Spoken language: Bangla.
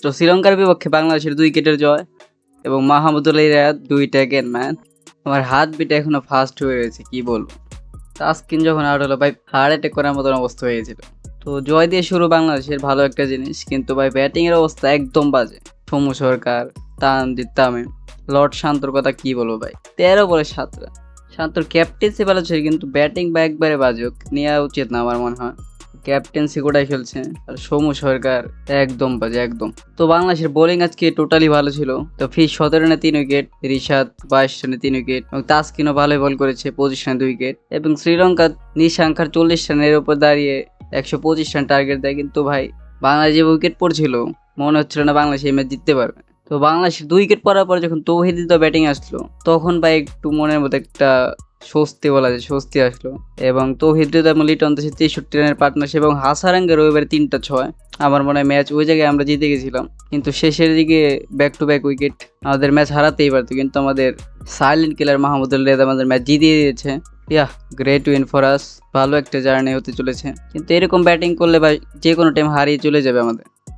তো শ্রীলঙ্কার বিপক্ষে বাংলাদেশের 2 উইকেটের জয় এবং মাহমুদুল্লাহ রিয়াদ 2টা গেন ম্যান। আমার হাত বিটা এখনো ফাস্ট হয়ে রয়েছে, কি বলবো। তাসকিন যখন আউট হলো ভাই হার্ট অ্যাটাক করার মতন অবস্থা হয়ে গেছিল। তো জয় দিয়ে শুরু বাংলাদেশের ভালো একটা জিনিস, কিন্তু ভাই ব্যাটিংয়ের অবস্থা একদম বাজে। সৌম্য সরকার, তানজিদ তামিম, লর্ড শান্তর কথা কি বলবো ভাই, 13 বলে 7 রান। শান্তর ক্যাপ্টেন্সি ভালো ছিল, কিন্তু ব্যাটিং বা একবারে বাজে, নেওয়া উচিত না আমার মনে হয়। ক্যাপ্টেন্সি কোটায় খেলছে, আর সৌম্য সরকার একদম বাজে একদম। তো বাংলাদেশের বোলিং আজকে টোটালি ভালো ছিল। তো ফিশ 17 রানে 3 উইকেট, রিশাদ 22 রানে 3 উইকেট এবং তাসকিনও ভালোই বল করেছে 25 রানে 2 উইকেট। এবং শ্রীলঙ্কা নিঃসংখ্যার 40 রানের উপর দাঁড়িয়ে 125 রান টার্গেট দেয়, কিন্তু ভাই বাংলাদেশ যে উইকেট পড়ছিল মনে হচ্ছিল না বাংলাদেশ এই ম্যাচ জিততে পারবে। তো বাংলাদেশের 2 উইকেট পড়ার পরে যখন তৌহিদি তো ব্যাটিং আসলো, তখন ভাই একটু মনের মধ্যে একটা স্বস্তি বলা যায়, স্বস্তি আসলো। এবং তৌহিদ এবং লিটন দাসের 63 রানের পার্টনারশিপ এবং হাসারাঙ্গের রবিবারে 3টা 6, আমার মনে হয় ম্যাচ ওই জায়গায় আমরা জিতে গেছিলাম। কিন্তু শেষের দিকে ব্যাক টু ব্যাক উইকেট আমাদের ম্যাচ হারাতেই পারতো, কিন্তু আমাদের সাইলেন্ট কিলার মাহমুদুল্লাহ রিয়াদ আমাদের ম্যাচ জিতিয়ে দিয়েছে। গ্রেট উইন ফর আস, ভালো একটা জার্নি হতে চলেছে। কিন্তু এরকম ব্যাটিং করলে ভাই যে কোনো টাইম হারিয়ে চলে যাবে আমাদের।